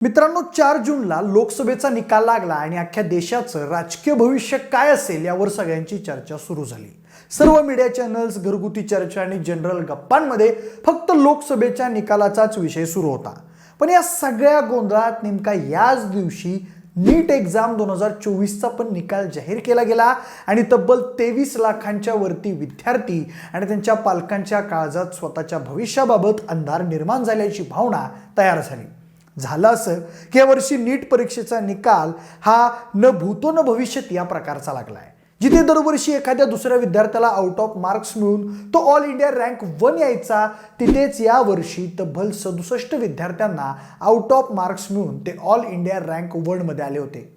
मित्रांनो, 4 जूनला लोकसभेचा निकाल लागला आणि अख्ख्या देशाचं राजकीय भविष्य काय असेल यावर सगळ्यांची चर्चा सुरू झाली. सर्व मीडिया चॅनल्स, घरगुती चर्चा आणि जनरल गप्पांमध्ये फक्त लोकसभेच्या निकालाचाच विषय सुरू होता. पण या सगळ्या गोंधळात नेमका याच दिवशी नीट एक्झाम 2024चा पण निकाल जाहीर केला गेला आणि तब्बल 23 लाखांच्या वरती विद्यार्थी आणि त्यांच्या पालकांच्या काळजात स्वतःच्या भविष्याबाबत अंधार निर्माण झाल्याची भावना तयार झाली. झालं असं की यावर्षी नीट परीक्षेचा निकाल हा न भूतो न भविष्यत या प्रकारचा लागलाय. जिथे दरवर्षी एखाद्या दुसऱ्या विद्यार्थ्याला आउट ऑफ मार्क्स मिळून तो ऑल इंडिया रँक 1 यायचा, तिथेच यावर्षी तब्बल 67 विद्यार्थ्यांना आउट ऑफ मार्क्स मिळून ते ऑल इंडिया रँक 1 मध्ये आले होते.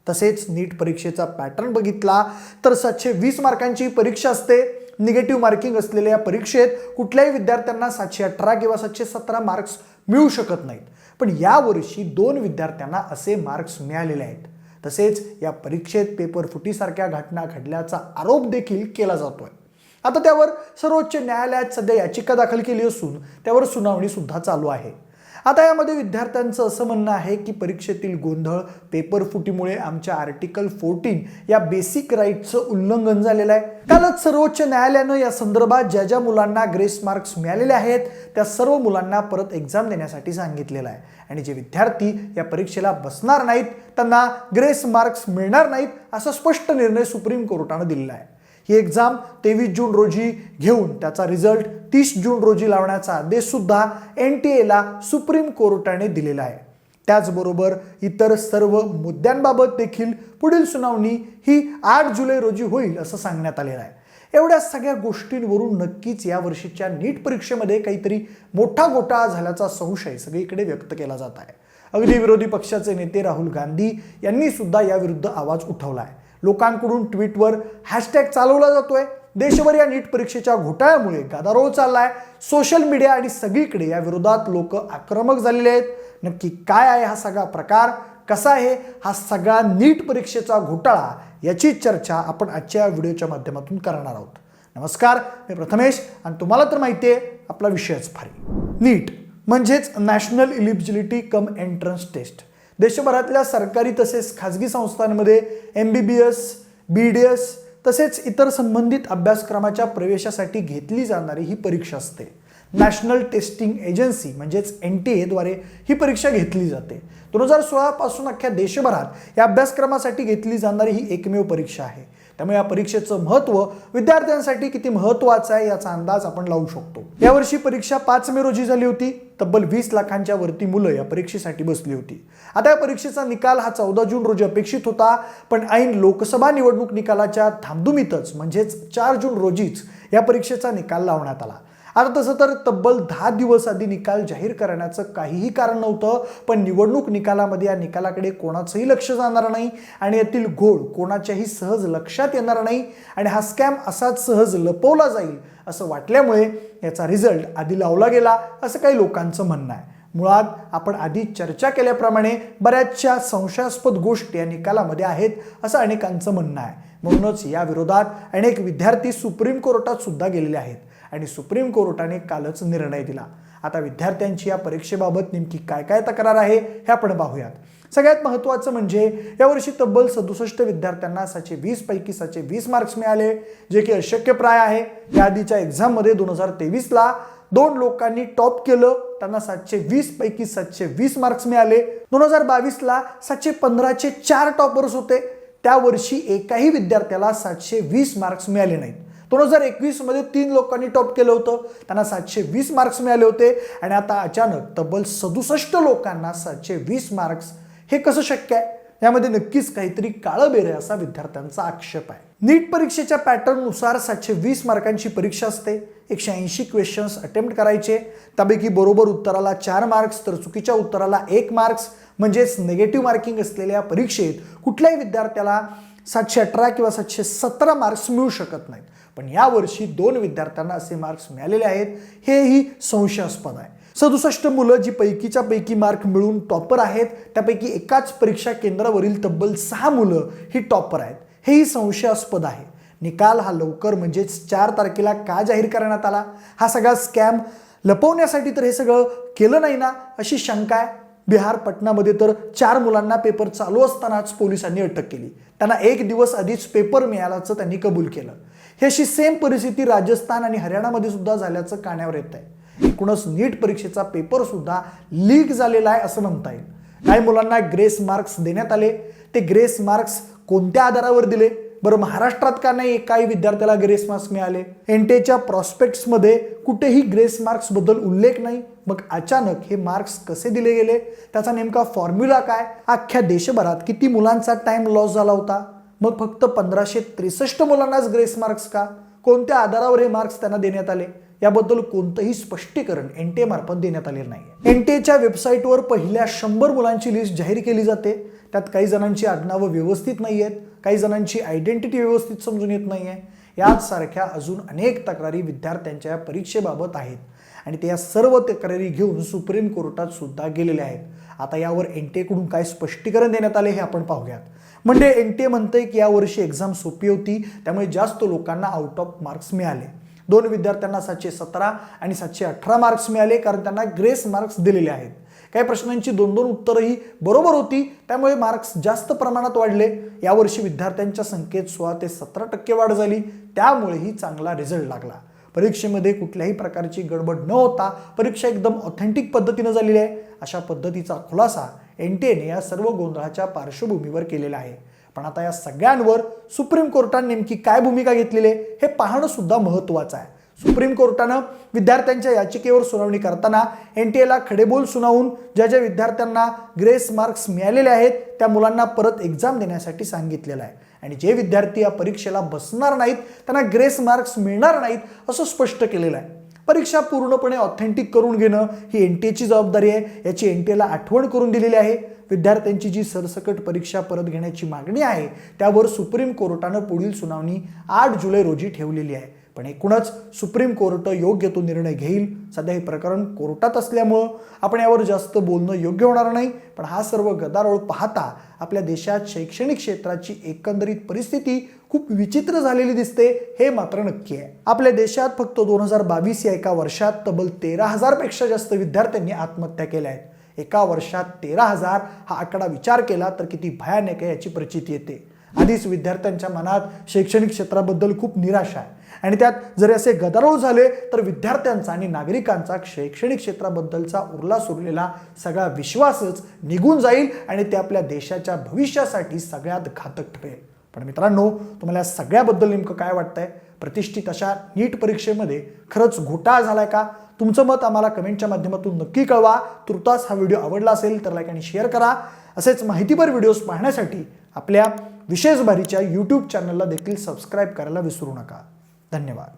तसेच नीट परीक्षेचा पॅटर्न बघितला तर 720 मार्कांची परीक्षा असते. निगेटिव्ह मार्किंग असलेल्या या परीक्षेत कुठल्याही विद्यार्थ्यांना 718 किंवा 717 मार्क्स मिळू शकत नाहीत. पण यावर्षी 2 विद्यार्थ्यांना असे मार्क्स मिळालेले आहेत. तसेच या परीक्षेत पेपर फुटीसारख्या घटना घडल्याचा आरोप देखील केला जातोय. आता त्यावर सर्वोच्च न्यायालयात सध्या याचिका दाखल केली असून त्यावर सुनावणी सुद्धा चालू आहे. आता यामध्ये विद्यार्थ्यांचं असं म्हणणं आहे की परीक्षेतील गोंधळ, पेपर फुटीमुळे आमच्या आर्टिकल 14 या बेसिक राईटचं उल्लंघन झालेलं आहे. कालच सर्वोच्च न्यायालयानं या संदर्भात ज्या ज्या मुलांना ग्रेस मार्क्स मिळालेले आहेत त्या सर्व मुलांना परत एक्झाम देण्यासाठी सांगितलेलं आहे आणि जे विद्यार्थी या परीक्षेला बसणार नाहीत त्यांना ग्रेस मार्क्स मिळणार नाहीत असा स्पष्ट निर्णय सुप्रीम कोर्टानं दिलेला आहे. ही एक्झाम 23 जून रोजी घेऊन त्याचा रिझल्ट 30 जून रोजी लावण्याचा आदेश सुद्धा NTA सुप्रीम कोर्टाने दिलेला आहे. त्याचबरोबर इतर सर्व मुद्द्यांबाबत देखील पुढील सुनावणी ही 8 जुलै रोजी होईल असं सांगण्यात आलेलं आहे. एवढ्या सगळ्या गोष्टींवरून नक्कीच या वर्षीच्या नीट परीक्षेमध्ये काहीतरी मोठा घोटाळा झाल्याचा संशय सगळीकडे व्यक्त केला जात आहे. अगदी विरोधी पक्षाचे नेते राहुल गांधी यांनी सुद्धा याविरुद्ध आवाज उठवला आहे. लोकांकडून ट्विटवर हॅशटॅग चालवला जातोय. देशभर या नीट परीक्षेच्या घोटाळ्यामुळे गदारोळ चाललाय. सोशल मीडिया आणि सगळीकडे या विरोधात लोक आक्रमक झालेले आहेत. नक्की काय आहे हा सगळा प्रकार, कसा आहे हा सगळा नीट परीक्षेचा घोटाळा, याची चर्चा आपण आजच्या व्हिडिओच्या माध्यमातून करणार आहोत. नमस्कार, मी प्रथमेश आणि तुम्हाला तर माहिती आहे आपला विषयच भारी. नीट म्हणजेच national eligibility cum entrance test. देशभरातल्या सरकारी तसेच खाजगी संस्थांमध्ये MBBS, BDS तसेच इतर संबंधित अभ्यासक्रमाच्या प्रवेशासाठी घेतली जाणारी ही परीक्षा असते. नॅशनल टेस्टिंग एजन्सी म्हणजेच NTA द्वारे ही परीक्षा घेतली जाते. 2016 पासून अख्ख्या देशभरात या अभ्यासक्रमासाठी घेतली जाणारी ही एकमेव परीक्षा आहे. त्यामुळे या परीक्षेचं महत्त्व विद्यार्थ्यांसाठी किती महत्त्वाचं आहे याचा अंदाज आपण लावू शकतो. यावर्षी परीक्षा 5 मे रोजी झाली होती. तब्बल 20 लाखांच्या वरती मुलं या परीक्षेसाठी बसली होती. आता या परीक्षेचा निकाल हा 14 जून रोजी अपेक्षित होता, पण ऐन लोकसभा निवडणूक निकालाच्या धामधुमीतच म्हणजेच 4 जून रोजीच या परीक्षेचा निकाल लावण्यात आला. आता तसं तर तब्बल 10 दिवस आधी निकाल जाहीर करण्याचं काहीही कारण नव्हतं, पण निवडणूक निकालामध्ये या निकालाकडे कोणाचंही लक्ष जाणार नाही आणि यातील घोळ कोणाच्याही सहज लक्षात येणार नाही आणि हा स्कॅम असाच सहज लपवला जाईल असं वाटल्यामुळे याचा रिझल्ट आधी लावला गेला असं काही लोकांचं म्हणणं आहे. मुळात आपण आधी चर्चा केल्याप्रमाणे बऱ्याचशा संशयास्पद गोष्टी या निकालामध्ये आहेत असं अनेकांचं म्हणणं आहे. म्हणूनच या विरोधात अनेक विद्यार्थी सुप्रीम कोर्टात सुद्धा गेलेले आहेत आणि सुप्रीम कोर्टाने कालच निर्णय दिला. आता विद्यार्थ्यांची या परीक्षेबाबत नेमकी काय काय तक्रार आहे हे आपण पाहूयात. सगळ्यात महत्त्वाचं म्हणजे यावर्षी तब्बल 67 विद्यार्थ्यांना 720 पैकी 720 मार्क्स मिळाले, जे की अशक्यप्राय आहे. या आधीच्या एक्झाममध्ये 2023ला 2 लोकांनी टॉप केलं, त्यांना 720 पैकी 720 मार्क्स मिळाले. 2022ला 715चे 4 टॉपर्स होते. त्या वर्षी एकाही विद्यार्थ्याला 720 मार्क्स मिळाले नाहीत. 2021 मध्ये 3 लोकांनी टॉप केलं होतं, त्यांना 720 मार्क्स मिळाले होते आणि आता अचानक तब्बल 67 लोकांना 720 मार्क्स. हे कसं शक्य आहे? यामध्ये नक्कीच काहीतरी काळबेर आहे असा विद्यार्थ्यांचा आक्षेप आहे. नीट परीक्षेच्या पॅटर्ननुसार 720 मार्कांची परीक्षा असते. 180 क्वेश्चन्स अटेम्प्ट करायचे. त्यापैकी बरोबर उत्तराला 4 मार्क्स तर चुकीच्या उत्तराला 1 मार्क्स. म्हणजेच निगेटिव्ह मार्किंग असलेल्या परीक्षेत कुठल्याही विद्यार्थ्याला 718 किंवा 717 मार्क्स मिळू शकत नाहीत. पण यावर्षी 2 विद्यार्थ्यांना असे मार्क्स मिळालेले आहेत. हेही संशयास्पद आहे. 67 मुलं जी पैकीच्या पैकी मार्क मिळून टॉपर आहेत, त्यापैकी एकाच परीक्षा केंद्रावरील तब्बल 6 मुलं ही टॉपर आहेत. हेही संशयास्पद आहे. निकाल हा लवकर म्हणजेच 4 तारखेला का जाहीर करण्यात आला? हा सगळा स्कॅम लपवण्यासाठी तर हे सगळं केलं नाही ना, अशी शंका आहे. बिहार पटनामध्ये तर 4 मुलांना पेपर चालू असतानाच पोलिसांनी अटक केली. त्यांना 1 दिवस आधीच पेपर मिळाल्याचं त्यांनी कबूल केलं. ही अशी सेम परिस्थिती राजस्थान आणि हरियाणामध्ये सुद्धा झाल्याचं कानावर येत आहे. एकूणच नीट परीक्षेचा पेपर सुद्धा लीक झालेला आहे असं म्हणता येईल. काही मुलांना ग्रेस मार्क्स देण्यात आले. ते ग्रेस मार्क्स कोणत्या आधारावर दिले? बरं, महाराष्ट्रात का नाही काही विद्यार्थ्याला ग्रेस मार्क्स मिळाले? एनटीएच्या प्रॉस्पेक्ट्समध्ये कुठेही ग्रेस मार्क्स बद्दल उल्लेख नाही. मग अचानक हे मार्क्स कसे दिले गेले? त्याचा नेमका फॉर्म्युला काय? अख्ख्या देशभरात किती मुलांचा टाइम लॉस झाला होता? मग फक्त 1563 मुलांनाच ग्रेस मार्क्स का? कोणत्या आधारावर हे मार्क्स त्यांना देण्यात आले? याबद्दल कोणतंही स्पष्टीकरण एनटीए मार्फत देण्यात आले नाही. एनटीएच्या वेबसाईटवर पहिल्या 100 मुलांची लिस्ट जाहीर केली जाते. त्यात काही जणांची आडनावं व्यवस्थित नाही आहेत, काही जणांची आयडेंटिटी व्यवस्थित समजून येत नाही आहे. याच सारख्या अजून अनेक तक्रारी विद्यार्थ्यांच्या परीक्षेबाबत आहेत आणि ते या सर्व तक्रारी घेऊन सुप्रीम कोर्टात सुद्धा गेलेले आहेत. आता यावर एनटीएकडून काय स्पष्टीकरण देण्यात आले हे आपण पाहूयात. म्हणजे एनटीए म्हणते की यावर्षी एक्झाम सोपी होती, त्यामुळे जास्त लोकांना आउट ऑफ मार्क्स मिळाले. 2 विद्यार्थ्यांना 717 आणि 718 मार्क्स मिळाले कारण त्यांना ग्रेस मार्क्स दिलेले आहेत. काही प्रश्नांची 2-2 उत्तरही बरोबर होती, त्यामुळे मार्क्स जास्त प्रमाणात वाढले. यावर्षी विद्यार्थ्यांच्या संख्येत 16 ते 17% वाढ झाली, त्यामुळेही चांगला रिझल्ट लागला. परीक्षेमध्ये कुठल्याही प्रकारची गडबड न होता परीक्षा एकदम ऑथेंटिक पद्धतीने झालेली आहे, अशा पद्धतीचा खुलासा एनटीएने या सर्व गोंधळाच्या पार्श्वभूमीवर केलेला आहे. पण आता या सगळ्यांवर सुप्रीम कोर्टाने नेमकी काय भूमिका घेतलेली आहे हे पाहणं सुद्धा महत्त्वाचं आहे. सुप्रीम कोर्टानं विद्यार्थ्यांच्या याचिकेवर सुनावणी करताना एनटीएला खडेबोल सुनावून ज्या ज्या विद्यार्थ्यांना ग्रेस मार्क्स मिळालेले आहेत त्या मुलांना परत एक्झाम देण्यासाठी सांगितलेलं आहे आणि जे विद्यार्थी या परीक्षेला बसणार नाहीत त्यांना ग्रेस मार्क्स मिळणार नाहीत असं स्पष्ट केलेलं आहे. परीक्षा पूर्णपणे ऑथेंटिक करून घेणं ही एनटीएची जबाबदारी आहे, याची एनटीएला आठवण करून दिलेली आहे. विद्यार्थ्यांची जी सरसकट परीक्षा परत घेण्याची मागणी आहे त्यावर सुप्रीम कोर्टानं पुढील सुनावणी 8 जुलै रोजी ठेवलेली आहे. पण एकूणच सुप्रीम कोर्ट योग्य तो निर्णय घेईल. सध्या हे प्रकरण कोर्टात असल्यामुळं आपण यावर जास्त बोलणं योग्य होणार नाही. पण हा सर्व गदारोळ पाहता आपल्या देशात शैक्षणिक क्षेत्राची एकंदरीत परिस्थिती खूप विचित्र झालेली दिसते, हे मात्र नक्की आहे. आपल्या देशात फक्त 2022 या एका वर्षात तब्बल 13,000 पेक्षा जास्त विद्यार्थ्यांनी आत्महत्या केल्या आहेत. एका वर्षात 13,000 हा आकडा विचार केला तर किती भयानक आहे याची प्रचिती येते. आधीच विद्यार्थ्यांच्या मनात शैक्षणिक क्षेत्राबद्दल खूप निराशा आहे आणि त्यात जर असे गदारोळ झाले तर विद्यार्थ्यांचा आणि नागरिकांचा शैक्षणिक क्षेत्राबद्दलचा उरला सुरलेला सगळा विश्वासच निघून जाईल आणि ते आपल्या देशाच्या भविष्यासाठी सगळ्यात घातक ठरेल. पण मित्रांनो, तुम्हाला या सगळ्याबद्दल नेमकं काय वाटतंय? प्रतिष्ठित अशा नीट परीक्षेमध्ये खरंच घोटाळा झालाय का? तुमचं मत आम्हाला कमेंटच्या माध्यमातून नक्की कळवा. तुर्तास हा व्हिडिओ आवडला असेल तर लाईक आणि शेअर करा. असेच माहितीपर व्हिडिओज पाहण्यासाठी आपल्या विशेष बारीच्या यूट्यूब चॅनलला देखील सबस्क्राईब करायला विसरू नका. धन्यवाद.